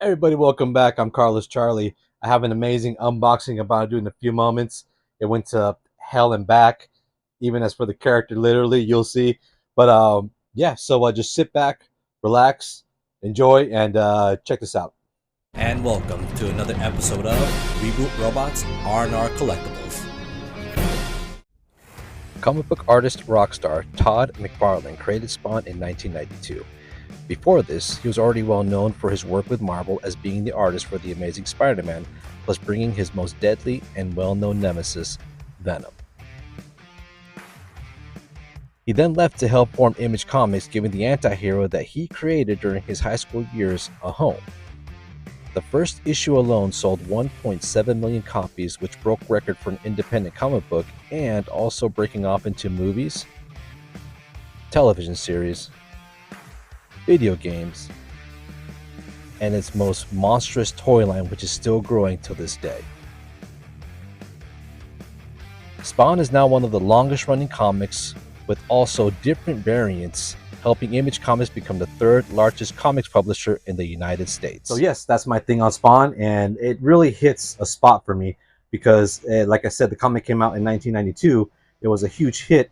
Everybody, welcome back. I'm Carlos Charlie. I have an amazing unboxing about to do in a few moments. It went to hell and back, even as for the character, literally, you'll see. But yeah, so just sit back, relax, enjoy, and check this out. And welcome to another episode of Reboot Robots R&R Collectibles. Comic book artist rock star Todd McFarlane created Spawn in 1992. Before this, he was already well known for his work with Marvel as being the artist for The Amazing Spider-Man, plus bringing his most deadly and well-known nemesis, Venom. He then left to help form Image Comics, giving the anti-hero that he created during his high school years a home. The first issue alone sold 1.7 million copies, which broke record for an independent comic book, and also breaking off into movies, television series, video games, and its most monstrous toy line, which is still growing to this day. Spawn is now one of the longest running comics, with also different variants, helping Image Comics become the third largest comics publisher in the United States. So yes, that's my thing on Spawn, and it really hits a spot for me because, like I said, the comic came out in 1992. It was a huge hit,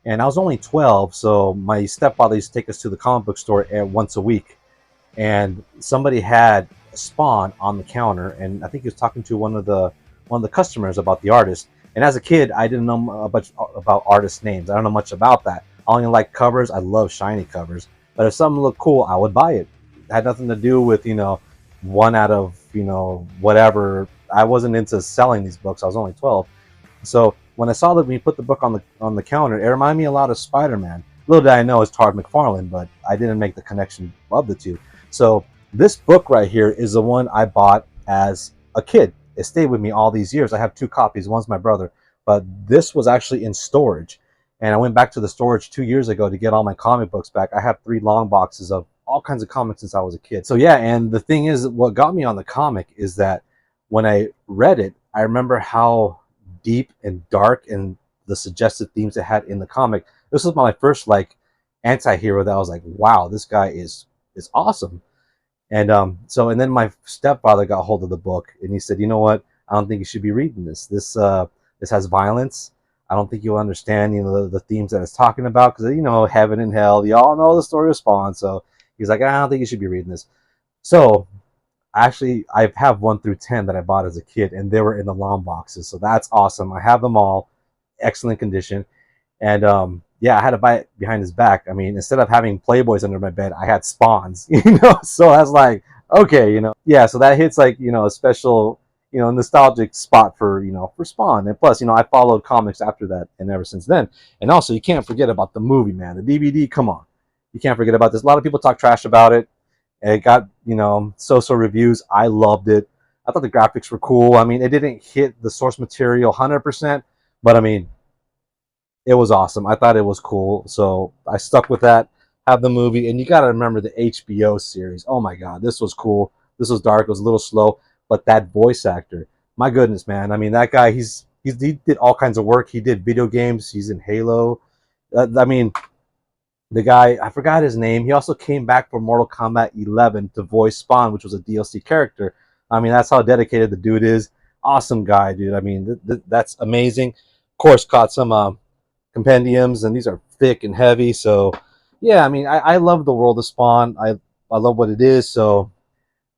and I was only 12, so my stepfather used to take us to the comic book store once a week, and somebody had Spawn on the counter, and I think he was talking to one of the customers about the artist. And as a kid, I didn't know much about artist names. I don't know much about that. I only like covers. I love shiny covers. But if something looked cool, I would buy it. It had nothing to do with, one out of, whatever. I wasn't into selling these books. I was only 12. So when I saw that when you put the book on the counter, it reminded me a lot of Spider-Man. Little did I know it's Todd McFarlane, but I didn't make the connection of the two. So this book right here is the one I bought as a kid. It stayed with me all these years. I have two copies. One's my brother, but this was actually in storage. And I went back to the storage 2 years ago to get all my comic books back. I have 3 long boxes of all kinds of comics since I was a kid. So yeah, and the thing is, what got me on the comic is that when I read it, I remember how deep and dark and the suggestive themes it had in the comic. This was my first anti-hero that I was like, wow, this guy is awesome. And and then my stepfather got hold of the book and he said, you know what, I don't think you should be reading this. This has violence. I don't think you'll understand the themes that it's talking about, because heaven and hell, you all know the story of Spawn. So he's like, I don't think you should be reading this. So actually, I have 1 through 10 that I bought as a kid, and they were in the long boxes. So that's awesome. I have them all, excellent condition. And yeah, I had to buy it behind his back. I mean, instead of having Playboys under my bed, I had Spawns, So I was like, okay, yeah. So that hits a special, nostalgic spot for for Spawn. And plus, I followed comics after that and ever since then. And also, you can't forget about the movie, man. The DVD, come on, you can't forget about this. A lot of people talk trash about it. And it got so-so reviews. I loved it. I thought the graphics were cool. I mean, it didn't hit the source material 100%, but I mean, it was awesome. I thought it was cool, so I stuck with that. Have the movie, and you got to remember the HBO series. Oh my God, this was cool. This was dark. It was a little slow, but that voice actor, my goodness, man. I mean, that guy, he did all kinds of work. He did video games. He's in Halo. I mean, the guy, I forgot his name. He also came back for Mortal Kombat 11 to voice Spawn, which was a DLC character. I mean, that's how dedicated the dude is. Awesome guy, dude. I mean, that's amazing. Of course, caught some compendiums, and these are thick and heavy. So yeah, I mean, I love the world of Spawn. I love what it is. So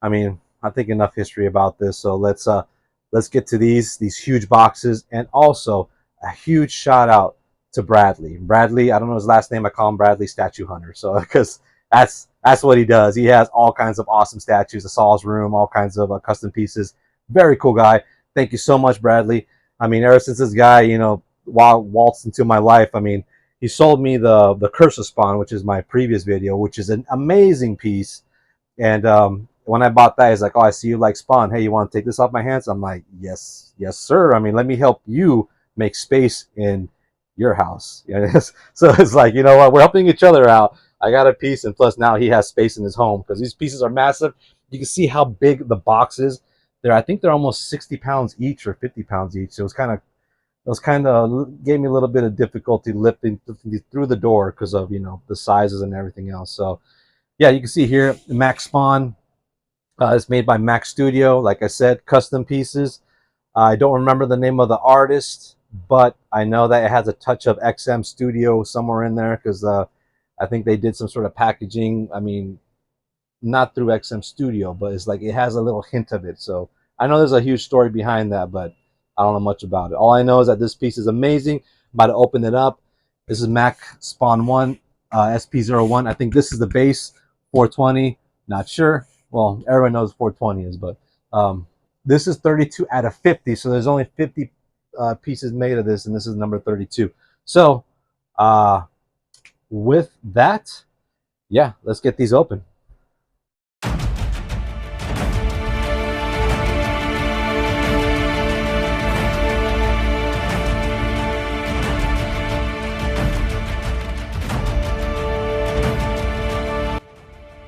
I mean, I think enough history about this. So let's get to these huge boxes, and also a huge shout out to Bradley. Bradley, I don't know his last name. I call him Bradley Statue Hunter. So because that's what he does. He has all kinds of awesome statues. I saw his room, all kinds of custom pieces. Very cool guy. Thank you so much, Bradley. I mean, ever since this guy, waltzed into my life, I mean, he sold me the Curse of Spawn, which is my previous video, which is an amazing piece. And when I bought that, he's like, oh, I see you like Spawn. Hey, you want to take this off my hands? I'm like, yes, sir. I mean, let me help you make space in your house. So it's like, you know what? We're helping each other out. I got a piece, and plus now he has space in his home because these pieces are massive. You can see how big the box is. I think they're almost 60 pounds each or 50 pounds each. So it gave me a little bit of difficulty lifting through the door because of the sizes and everything else. So yeah, you can see here Max Spawn. It's made by Mac Studio. Like I said, custom pieces. I don't remember the name of the artist, but I know that it has a touch of XM Studio somewhere in there because I think they did some sort of packaging. I mean, not through XM Studio, but it's like it has a little hint of it. So I know there's a huge story behind that, but I don't know much about it. All I know is that this piece is amazing. I'm about to open it up. This is Mac Spawn 1, SP01. I think this is the base, 420. Not sure. Well, everyone knows 420 is, but this is 32 out of 50. So there's only 50 pieces made of this, and this is number 32. So with that, yeah, let's get these open.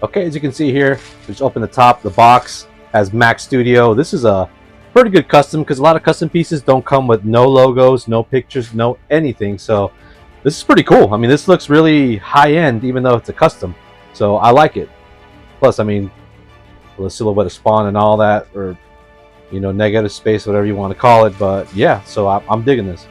Okay, as you can see here, just open the top. The box has Mac Studio. This is a pretty good custom because a lot of custom pieces don't come with no logos, no pictures, no anything. So this is pretty cool. I mean, this looks really high-end even though it's a custom. So I like it. Plus, I mean, the silhouette of Spawn and all that, or, you know, negative space, whatever you want to call it. But yeah, so I'm digging this.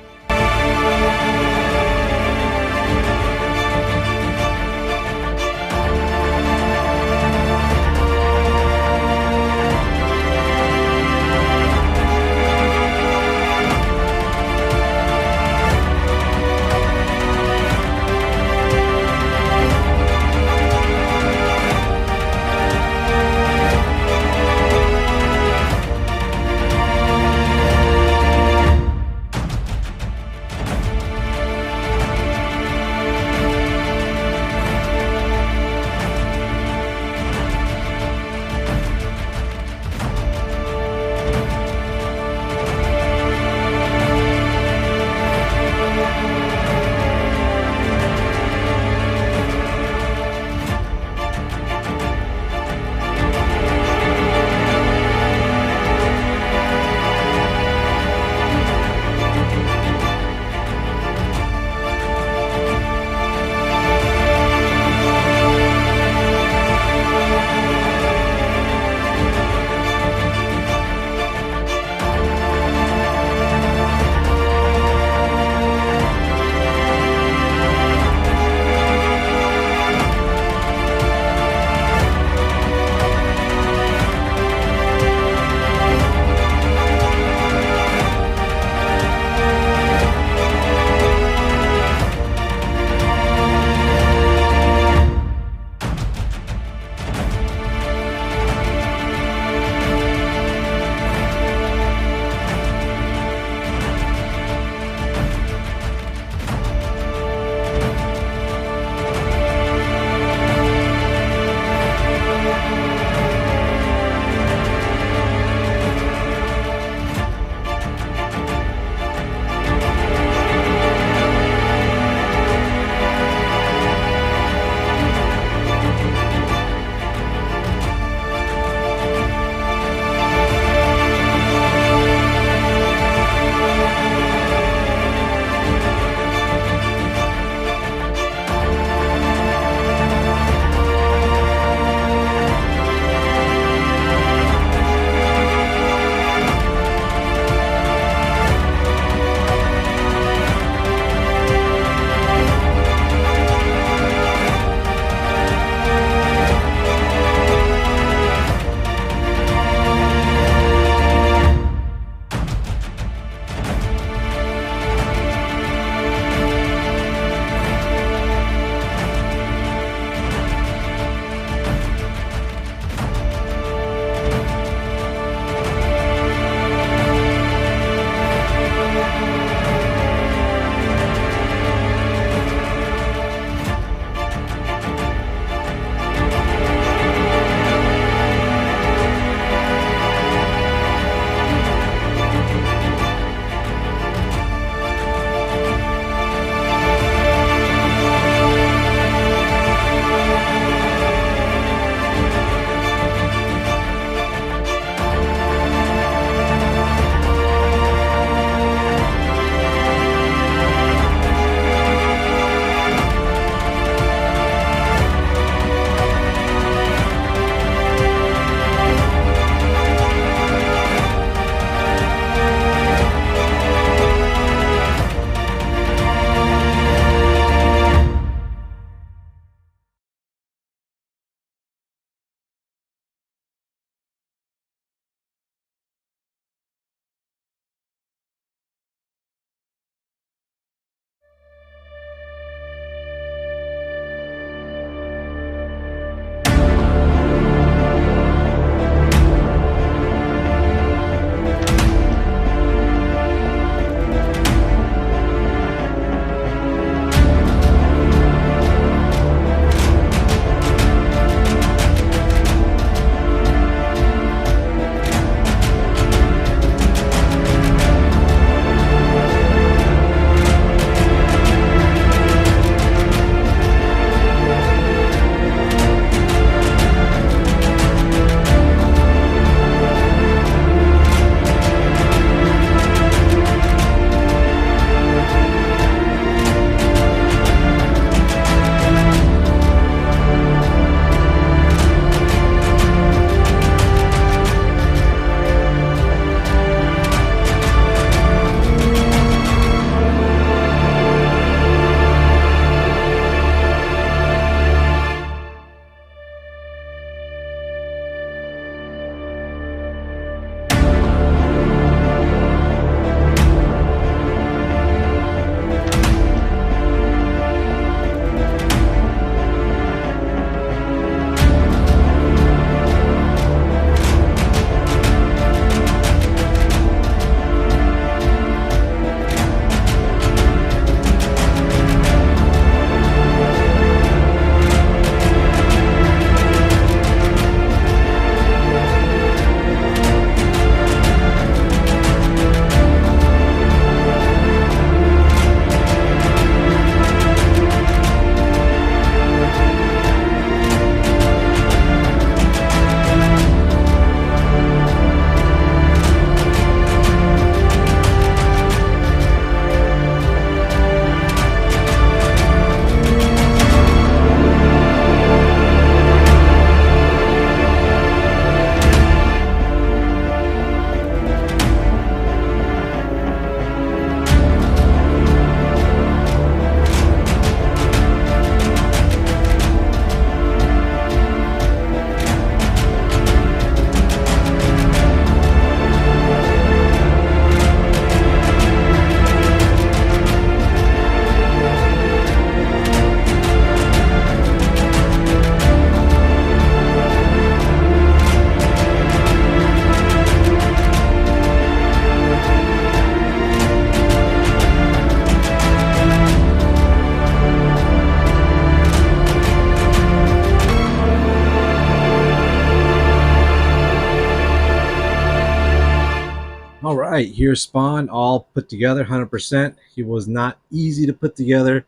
All right, here's Spawn all put together 100%. He was not easy to put together.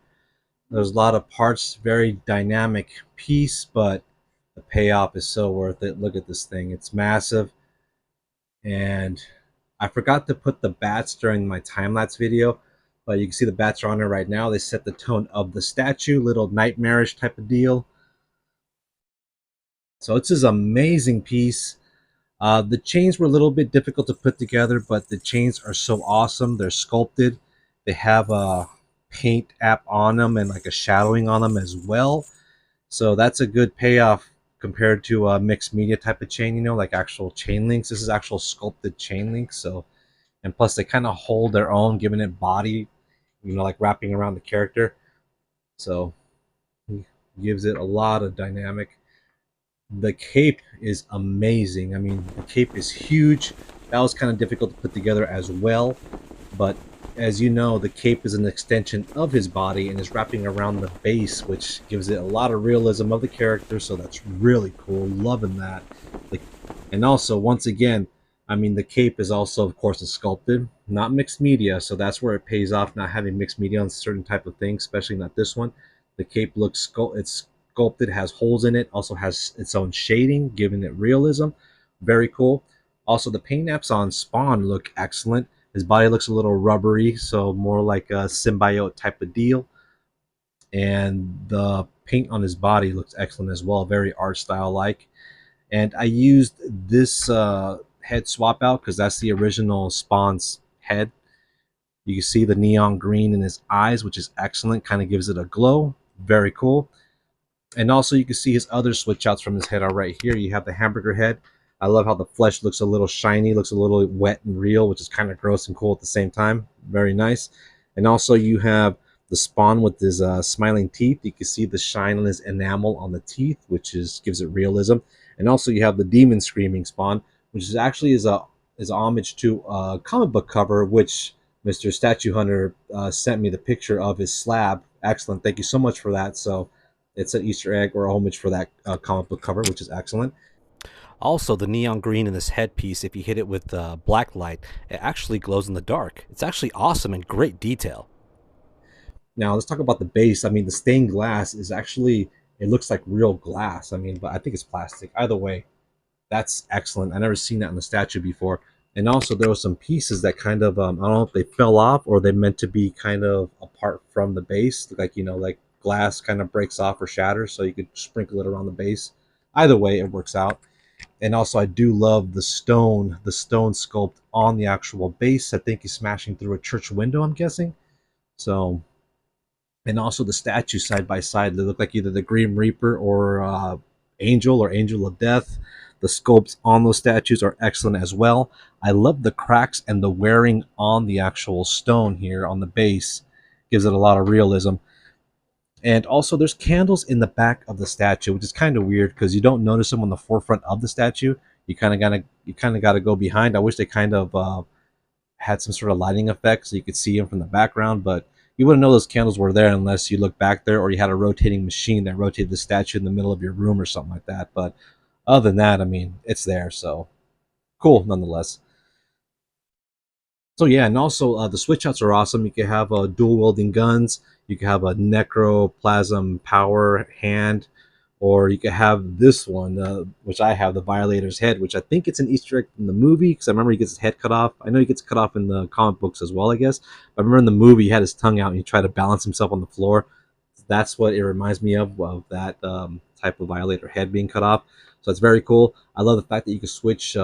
There's a lot of parts, very dynamic piece, but the payoff is so worth it. Look at this thing. It's massive. And I forgot to put the bats during my time-lapse video, but you can see the bats are on there right now. They set the tone of the statue, little nightmarish type of deal. So it's this amazing piece. The chains were a little bit difficult to put together, but the chains are so awesome. They're sculpted. They have a paint app on them and like a shadowing on them as well. So that's a good payoff compared to a mixed media type of chain, you know, like actual chain links. This is actual sculpted chain links. So, and plus they kind of hold their own, giving it body, you know, like wrapping around the character. So gives it a lot of dynamic. The cape is amazing. I mean, the cape is huge. That was kind of difficult to put together as well, but as you know, the cape is an extension of his body and is wrapping around the base, which gives it a lot of realism of the character. So that's really cool. Loving that. And also, once again, I mean, the cape is also, of course, a sculpted, not mixed media. So that's where it pays off not having mixed media on certain type of things, especially not this one. The cape looks it's sculpted, has holes in it, also has its own shading, giving it realism. Very cool. Also, the paint apps on Spawn look excellent. His body looks a little rubbery, so more like a symbiote type of deal. And the paint on his body looks excellent as well, very art style like. And I used this head swap out because that's the original Spawn's head. You can see the neon green in his eyes, which is excellent, kind of gives it a glow. Very cool. And also you can see his other switch outs from his head are right here. You have the hamburger head. I love how the flesh looks a little shiny, looks a little wet and real, which is kind of gross and cool at the same time. Very nice. And also you have the Spawn with his smiling teeth. You can see the shine on his enamel on the teeth, which gives it realism. And also you have the demon screaming Spawn, which is actually is homage to a comic book cover, which Mr. Statue Hunter sent me the picture of his slab. Excellent. Thank you so much for that. So it's an Easter egg or a homage for that comic book cover, which is excellent. Also, the neon green in this headpiece, if you hit it with black light, it actually glows in the dark. It's actually awesome and great detail. Now let's talk about the base. I mean, the stained glass is actually, it looks like real glass. I mean, but I think it's plastic. Either way, that's excellent. I never seen that in the statue before. And also there were some pieces that kind of, I don't know if they fell off or they meant to be kind of apart from the base. Like, you know, like glass kind of breaks off or shatters, so you could sprinkle it around the base. Either way, it works out. And also I do love the stone sculpt on the actual base. I think he's smashing through a church window, I'm guessing. So, and also the statues side by side, they look like either the Grim Reaper or Angel of Death. The sculpts on those statues are excellent as well. I love the cracks and the wearing on the actual stone here on the base. Gives it a lot of realism. And also there's candles in the back of the statue, which is kind of weird because you don't notice them on the forefront of the statue. You kind of gotta go behind. I wish they kind of had some sort of lighting effect so you could see them from the background, but you wouldn't know those candles were there unless you look back there or you had a rotating machine that rotated the statue in the middle of your room or something like that. But other than that, I mean, it's there, so cool nonetheless. So yeah, and also the switch outs are awesome. You can have dual wielding guns. You can have a necroplasm power hand, or you can have this one, which I have, the Violator's head, which I think it's an Easter egg in the movie because I remember he gets his head cut off. I know he gets cut off in the comic books as well, I guess. But I remember in the movie he had his tongue out and he tried to balance himself on the floor. That's what it reminds me of that type of Violator head being cut off. So it's very cool. I love the fact that you can switch.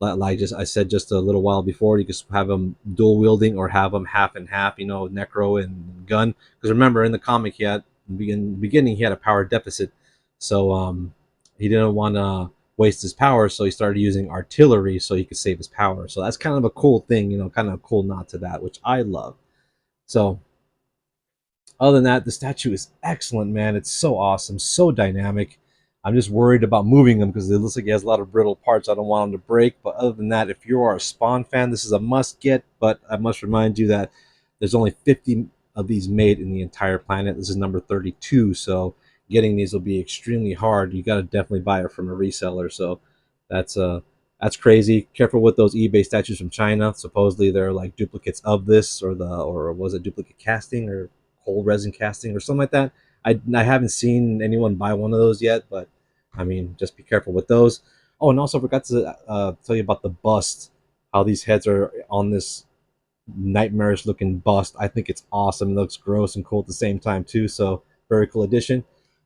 Like just I said just a little while before, you could have them dual wielding or have them half and half, you know, necro and gun. Because remember, in the comic, he had in the beginning he had a power deficit, so he didn't want to waste his power, so he started using artillery so he could save his power. So that's kind of a cool thing, you know, kind of a cool nod to that, which I love. So other than that, the statue is excellent, man. It's so awesome, so dynamic. I'm just worried about moving him because it looks like he has a lot of brittle parts. I don't want him to break. But other than that, if you are a Spawn fan, this is a must get. But I must remind you that there's only 50 of these made in the entire planet. This is number 32. So getting these will be extremely hard. You got to definitely buy it from a reseller. So that's That's crazy. Careful with those eBay statues from China. Supposedly they're like duplicates of this, or was it duplicate casting or cold resin casting or something like that. I haven't seen anyone buy one of those yet, but I mean, just be careful with those. Oh, and also forgot to tell you about the bust. How these heads are on this nightmarish looking bust. I think it's awesome. It looks gross and cool at the same time too. So very cool addition.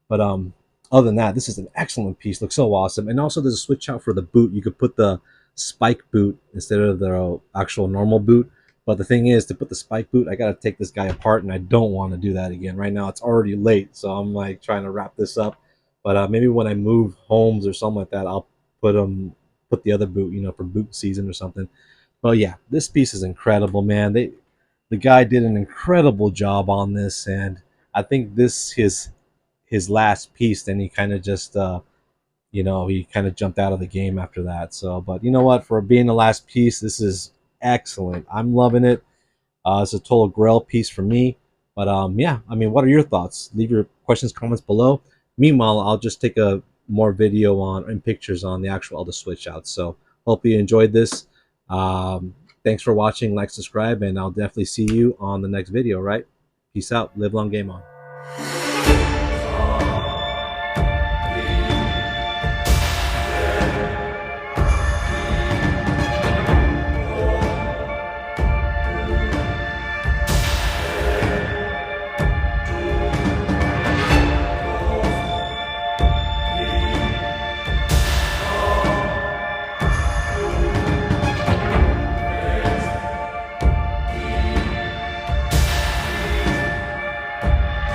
But other than that, this is an excellent piece. Looks so awesome. And also there's a switch out for the boot. You could put the spike boot instead of the actual normal boot. But the thing is, to put the spike boot, I gotta take this guy apart, and I don't want to do that again. Right now, it's already late, so I'm like trying to wrap this up. But maybe when I move homes or something like that, I'll put the other boot, for boot season or something. But yeah, this piece is incredible, man. The guy did an incredible job on this, and I think this his last piece. Then he kind of just he kind of jumped out of the game after that. So, but you know what? For being the last piece, this is excellent. I'm loving it. It's a total Grail piece for me. But yeah, I mean, what are your thoughts? Leave your questions, comments below. Meanwhile, I'll just take a more video on and pictures on the actual other switch outs. So hope you enjoyed this. Thanks for watching. Like, subscribe, and I'll definitely see you on the next video. Right? Peace out. Live long, game on.